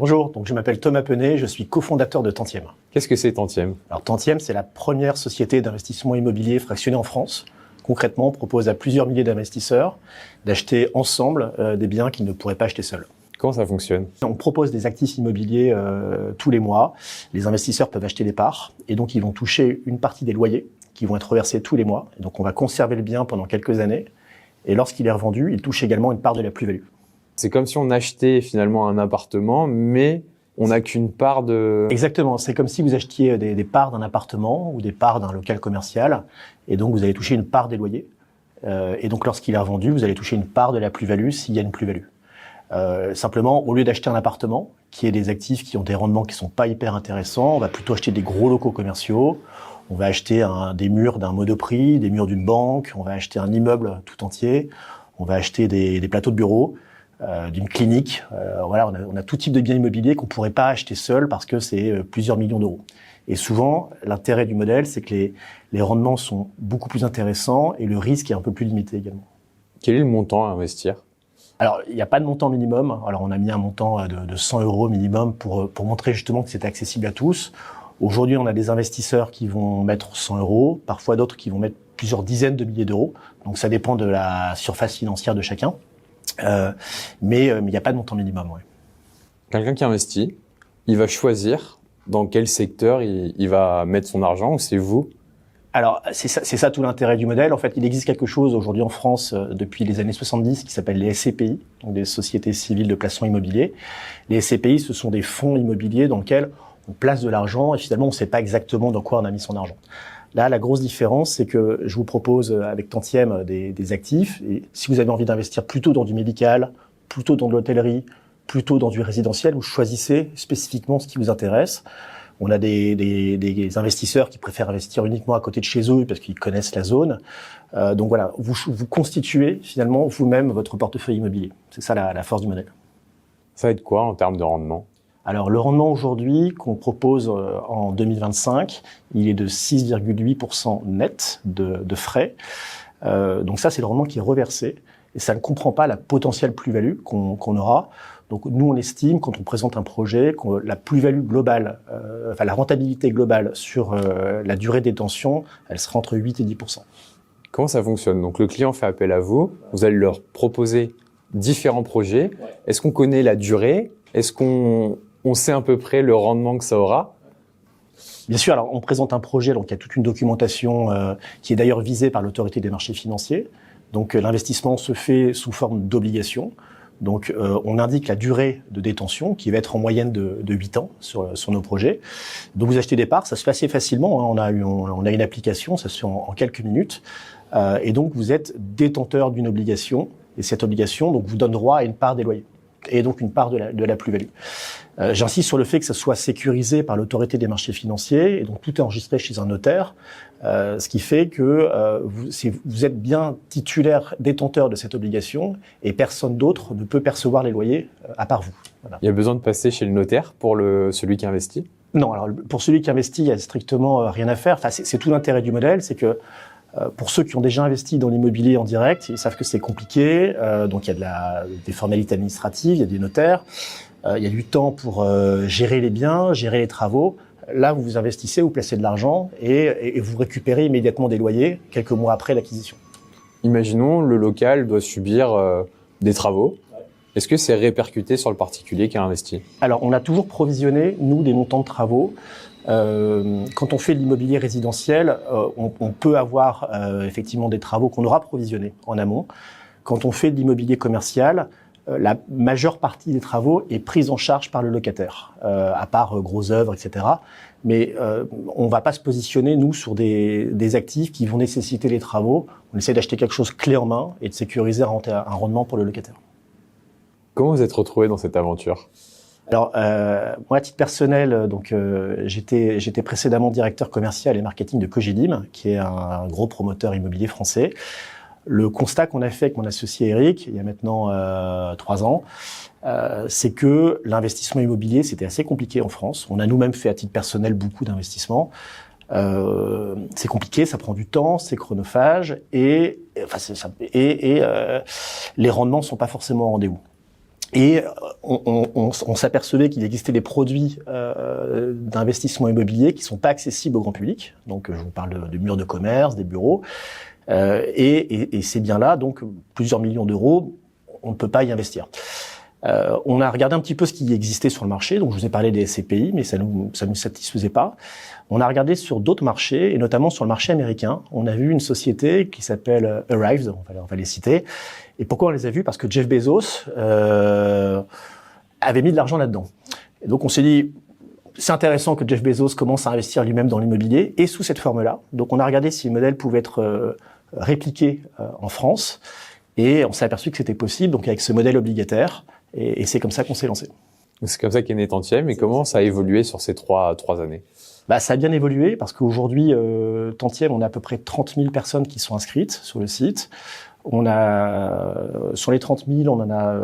Bonjour, donc je m'appelle Thomas Penet, je suis cofondateur de Tantième. Qu'est-ce que c'est Tantième? Alors Tantième, c'est la première société d'investissement immobilier fractionnée en France. Concrètement, on propose à plusieurs milliers d'investisseurs d'acheter ensemble des biens qu'ils ne pourraient pas acheter seuls. Comment ça fonctionne? On propose des actifs immobiliers tous les mois. Les investisseurs peuvent acheter des parts et donc ils vont toucher une partie des loyers qui vont être reversés tous les mois. Et donc on va conserver le bien pendant quelques années et lorsqu'il est revendu, il touche également une part de la plus-value. C'est comme si on achetait finalement un appartement, mais on n'a qu'une part de... Exactement, c'est comme si vous achetiez des parts d'un appartement ou des parts d'un local commercial, et donc vous allez toucher une part des loyers. Et donc lorsqu'il est revendu, vous allez toucher une part de la plus-value s'il y a une plus-value. Simplement, au lieu d'acheter un appartement, qui est des actifs qui ont des rendements qui sont pas hyper intéressants, on va plutôt acheter des gros locaux commerciaux, on va acheter des murs d'un Monoprix, des murs d'une banque, on va acheter un immeuble tout entier, on va acheter des plateaux de bureaux, d'une clinique. Voilà, on a tout type de biens immobiliers qu'on pourrait pas acheter seul parce que c'est plusieurs millions d'euros. Et souvent, l'intérêt du modèle, c'est que les rendements sont beaucoup plus intéressants et le risque est un peu plus limité également. Quel est le montant à investir? Alors, il n'y a pas de montant minimum. Alors, on a mis un montant de 100 € minimum pour montrer justement que c'est accessible à tous. Aujourd'hui, on a des investisseurs qui vont mettre 100 €, parfois d'autres qui vont mettre plusieurs dizaines de milliers d'euros. Donc, ça dépend de la surface financière de chacun. Mais il n'y a pas de montant minimum. Ouais. Quelqu'un qui investit, il va choisir dans quel secteur il va mettre son argent, ou c'est vous? Alors, c'est ça tout l'intérêt du modèle. En fait, il existe quelque chose aujourd'hui en France depuis les années 70 qui s'appelle les SCPI, donc des sociétés civiles de placement immobilier. Les SCPI, ce sont des fonds immobiliers dans lesquels on place de l'argent et finalement, on ne sait pas exactement dans quoi on a mis son argent. Là, la grosse différence, c'est que je vous propose avec Tantième des actifs. Et si vous avez envie d'investir plutôt dans du médical, plutôt dans de l'hôtellerie, plutôt dans du résidentiel, vous choisissez spécifiquement ce qui vous intéresse. On a des investisseurs qui préfèrent investir uniquement à côté de chez eux parce qu'ils connaissent la zone. Donc voilà, vous constituez finalement vous-même votre portefeuille immobilier. C'est ça la force du modèle. Ça va être quoi en termes de rendement? Alors le rendement aujourd'hui qu'on propose en 2025, il est de 6,8% net de frais. Donc ça, c'est le rendement qui est reversé et ça ne comprend pas la potentielle plus-value qu'on aura. Donc nous, on estime, quand on présente un projet, que la plus-value globale, la rentabilité globale sur la durée de détention, elle sera entre 8 et 10%. Comment ça fonctionne? Donc le client fait appel à vous, vous allez leur proposer différents projets. Ouais. Est-ce qu'on connaît la durée? Est-ce qu'on sait à peu près le rendement que ça aura? Bien sûr, alors on présente un projet, donc il y a toute une documentation qui est d'ailleurs visée par l'autorité des marchés financiers. Donc l'investissement se fait sous forme d'obligation. Donc on indique la durée de détention qui va être en moyenne de 8 ans sur nos projets. Donc vous achetez des parts, ça se fait assez facilement. Hein. On a une application, ça se fait en quelques minutes. Et donc vous êtes détenteur d'une obligation et cette obligation donc vous donne droit à une part des loyers et donc une part de la plus-value. J'insiste sur le fait que ça soit sécurisé par l'autorité des marchés financiers et donc tout est enregistré chez un notaire, ce qui fait que vous êtes bien titulaire, détenteur de cette obligation et personne d'autre ne peut percevoir les loyers à part vous. Voilà. Il y a besoin de passer chez le notaire pour celui qui investit? Non, alors pour celui qui investit, il y a strictement rien à faire. Enfin, c'est tout l'intérêt du modèle, c'est que pour ceux qui ont déjà investi dans l'immobilier en direct, ils savent que c'est compliqué. Donc il y a des formalités administratives, il y a des notaires, il y a du temps pour gérer les biens, gérer les travaux. Là, vous investissez, vous placez de l'argent et vous récupérez immédiatement des loyers quelques mois après l'acquisition. Imaginons le local doit subir des travaux. Est-ce que c'est répercuté sur le particulier qui a investi? Alors, on a toujours provisionné, nous, des montants de travaux. Quand on fait de l'immobilier résidentiel, on peut avoir effectivement des travaux qu'on aura provisionnés en amont. Quand on fait de l'immobilier commercial, la majeure partie des travaux est prise en charge par le locataire, à part grosses œuvres, etc. Mais on va pas se positionner, nous, sur des actifs qui vont nécessiter les travaux. On essaie d'acheter quelque chose clé en main et de sécuriser un rendement pour le locataire. Comment vous êtes retrouvé dans cette aventure? Alors, moi, à titre personnel, donc j'étais précédemment directeur commercial et marketing de Cogedim, qui est un gros promoteur immobilier français. Le constat qu'on a fait avec mon associé Eric, il y a maintenant 3 ans, c'est que l'investissement immobilier, c'était assez compliqué en France. On a nous-mêmes fait à titre personnel beaucoup d'investissements. C'est compliqué, ça prend du temps, c'est chronophage et les rendements sont pas forcément au rendez-vous. Et on s'apercevait qu'il existait des produits d'investissement immobilier qui sont pas accessibles au grand public. Donc, je vous parle de murs de commerce, des bureaux. Et ces biens-là, donc plusieurs millions d'euros, on ne peut pas y investir. On a regardé un petit peu ce qui existait sur le marché. Donc, je vous ai parlé des SCPI, mais ça nous satisfaisait pas. On a regardé sur d'autres marchés, et notamment sur le marché américain. On a vu une société qui s'appelle Arrive, on va les citer. Et pourquoi on les a vus? Parce que Jeff Bezos avait mis de l'argent là-dedans. Et donc, on s'est dit, c'est intéressant que Jeff Bezos commence à investir lui-même dans l'immobilier, et sous cette forme-là. Donc, on a regardé si le modèle pouvait être répliqué en France, et on s'est aperçu que c'était possible, donc avec ce modèle obligataire, et c'est comme ça qu'on s'est lancé. C'est comme ça qu'est né Tantième, et comment ça a évolué sur ces trois années? Ça a bien évolué parce qu'aujourd'hui, Tantième, on a à peu près 30 000 personnes qui sont inscrites sur le site. On a, sur les 30 000, on en a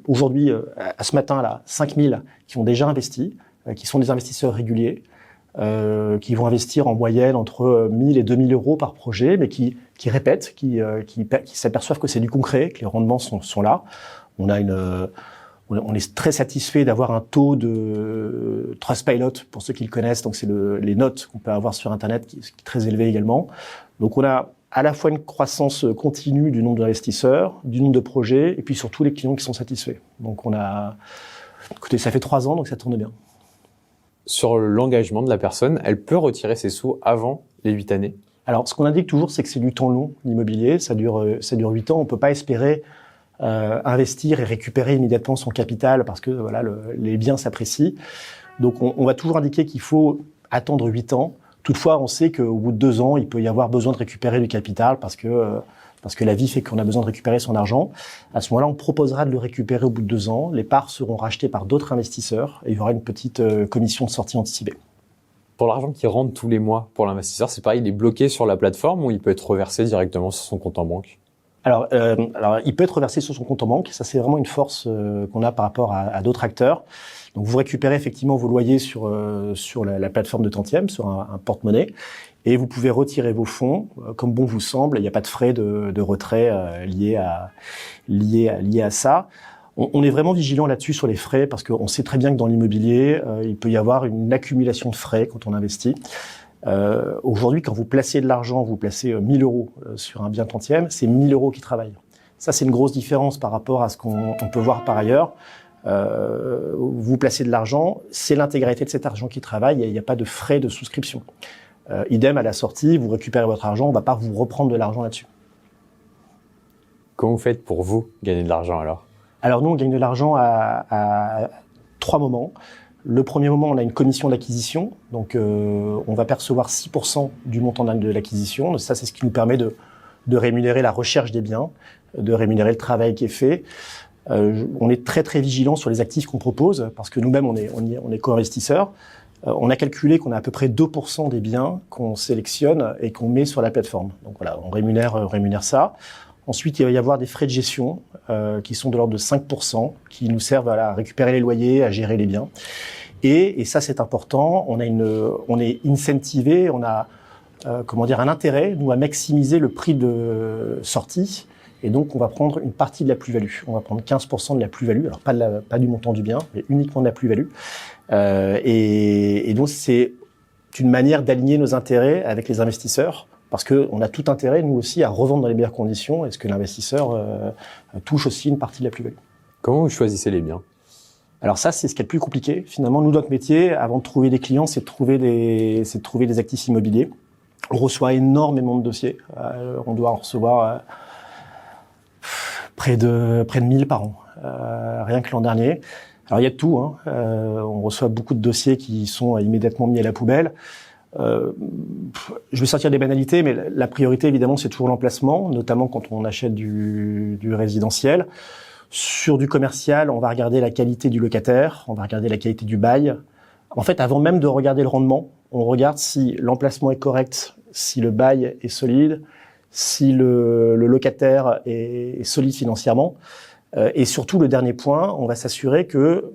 aujourd'hui, à ce matin là, 5 000 qui ont déjà investi, qui sont des investisseurs réguliers, qui vont investir en moyenne entre 1 000 et 2 000 euros par projet, mais qui répètent, qui s'aperçoivent que c'est du concret, que les rendements sont là. On est très satisfait d'avoir un taux de Trustpilot, pour ceux qui le connaissent. Donc, c'est les notes qu'on peut avoir sur Internet, qui est très élevé également. Donc, on a à la fois une croissance continue du nombre d'investisseurs, du nombre de projets, et puis surtout les clients qui sont satisfaits. Donc, écoutez, ça fait 3 ans, donc ça tourne bien. Sur l'engagement de la personne, elle peut retirer ses sous avant les 8 années? Alors, ce qu'on indique toujours, c'est que c'est du temps long, l'immobilier. Ça dure 8 ans. On peut pas espérer investir et récupérer immédiatement son capital parce que voilà, les biens s'apprécient. Donc on va toujours indiquer qu'il faut attendre 8 ans. Toutefois, on sait qu'au bout de 2 ans, il peut y avoir besoin de récupérer du capital parce que la vie fait qu'on a besoin de récupérer son argent. À ce moment-là, on proposera de le récupérer au bout de 2 ans. Les parts seront rachetées par d'autres investisseurs et il y aura une petite commission de sortie anticipée. Pour l'argent qui rentre tous les mois pour l'investisseur, c'est pareil, il est bloqué sur la plateforme ou il peut être reversé directement sur son compte en banque? Alors, il peut être reversé sur son compte en banque. Ça, c'est vraiment une force qu'on a par rapport à d'autres acteurs. Donc, vous récupérez effectivement vos loyers sur la plateforme de Tantième, sur un porte-monnaie, et vous pouvez retirer vos fonds comme bon vous semble. Il n'y a pas de frais de retrait liés à ça. On est vraiment vigilant là-dessus sur les frais parce qu'on sait très bien que dans l'immobilier, il peut y avoir une accumulation de frais quand on investit. Aujourd'hui, quand vous placez de l'argent, vous placez 1 000 euros sur un bien Tantième, c'est 1 000 euros qui travaillent. Ça, c'est une grosse différence par rapport à ce qu'on peut voir par ailleurs. Vous placez de l'argent, c'est l'intégralité de cet argent qui travaille, il n'y a pas de frais de souscription. Idem, à la sortie, vous récupérez votre argent, on ne va pas vous reprendre de l'argent là-dessus. Comment vous faites pour vous gagner de l'argent alors? Alors nous, on gagne de l'argent à 3 moments. Le premier moment, on a une commission d'acquisition, donc on va percevoir 6% du montant de l'acquisition. Ça, c'est ce qui nous permet de rémunérer la recherche des biens, de rémunérer le travail qui est fait. On est très très vigilant sur les actifs qu'on propose, parce que nous-mêmes, on est co-investisseurs. On a calculé qu'on a à peu près 2% des biens qu'on sélectionne et qu'on met sur la plateforme. Donc voilà, on rémunère ça. Ensuite, il va y avoir des frais de gestion qui sont de l'ordre de 5%, qui nous servent à récupérer les loyers, à gérer les biens. Et ça, c'est important. On est incentivé, on a un intérêt, nous, à maximiser le prix de sortie. Et donc, on va prendre une partie de la plus-value. On va prendre 15% de la plus-value. Alors, pas du montant du bien, mais uniquement de la plus-value. Et donc, c'est une manière d'aligner nos intérêts avec les investisseurs. Parce qu'on a tout intérêt, nous aussi, à revendre dans les meilleures conditions. Est-ce que l'investisseur touche aussi une partie de la plus-value? Comment vous choisissez les biens? Alors ça, c'est ce qui est le plus compliqué. Finalement, nous, notre métier, avant de trouver des clients, c'est de trouver des actifs immobiliers. On reçoit énormément de dossiers. On doit en recevoir près de 1000 par an, rien que l'an dernier. Alors il y a de tout. On reçoit beaucoup de dossiers qui sont immédiatement mis à la poubelle. Je vais sortir des banalités, mais la priorité, évidemment, c'est toujours l'emplacement, notamment quand on achète du résidentiel. Sur du commercial, on va regarder la qualité du locataire, on va regarder la qualité du bail. En fait, avant même de regarder le rendement, on regarde si l'emplacement est correct, si le bail est solide, si le locataire est solide financièrement. Et surtout, le dernier point, on va s'assurer que,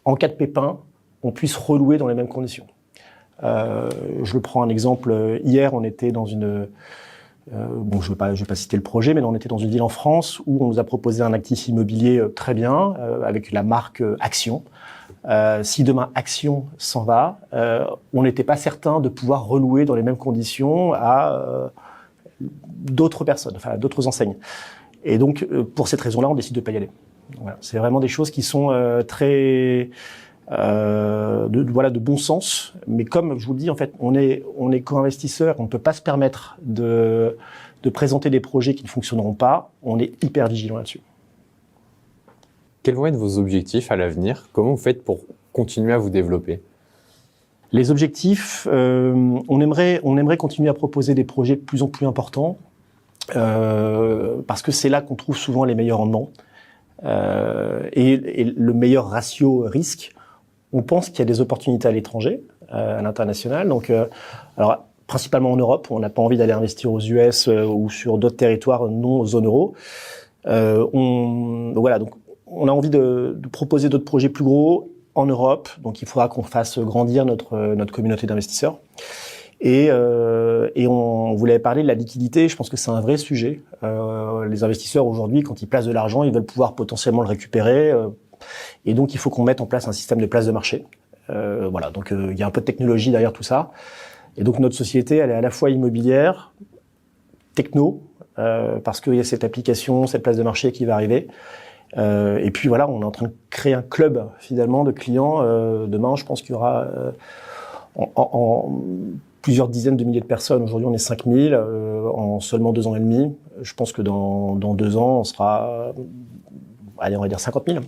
en cas de pépin, on puisse relouer dans les mêmes conditions. Je prends un exemple. Hier, on était dans une Bon, je vais pas citer le projet, mais on était dans une ville en France où on nous a proposé un actif immobilier très bien, avec la marque Action. Si demain Action s'en va, on n'était pas certain de pouvoir relouer dans les mêmes conditions à d'autres personnes, enfin d'autres enseignes. Et donc, pour cette raison-là, on décide de pas y aller. Voilà. C'est vraiment des choses qui sont très de bon sens. Mais comme je vous le dis, en fait, on est co-investisseur, on ne peut pas se permettre de présenter des projets qui ne fonctionneront pas. On est hyper vigilant là-dessus. Quels vont être vos objectifs à l'avenir? Comment vous faites pour continuer à vous développer? Les objectifs, on aimerait continuer à proposer des projets de plus en plus importants, parce que c'est là qu'on trouve souvent les meilleurs rendements et le meilleur ratio risque. On pense qu'il y a des opportunités à l'étranger, à l'international. Donc, alors principalement en Europe, on n'a pas envie d'aller investir aux US ou sur d'autres territoires non zone euro. Voilà, donc on a envie de proposer d'autres projets plus gros en Europe. Donc, il faudra qu'on fasse grandir notre communauté d'investisseurs. Et vous l'avez parlé de la liquidité. Je pense que c'est un vrai sujet. Les investisseurs aujourd'hui, quand ils placent de l'argent, ils veulent pouvoir potentiellement le récupérer. Et donc, il faut qu'on mette en place un système de place de marché. Voilà. Donc, il y a un peu de technologie derrière tout ça. Et donc, notre société, elle est à la fois immobilière, techno, parce qu'il y a cette application, cette place de marché qui va arriver. Et puis voilà, on est en train de créer un club finalement de clients. Demain, je pense qu'il y aura en plusieurs dizaines de milliers de personnes. Aujourd'hui, on est 5000 en seulement 2 ans et demi. Je pense que dans 2 ans, on sera, allez, on va dire 50 000.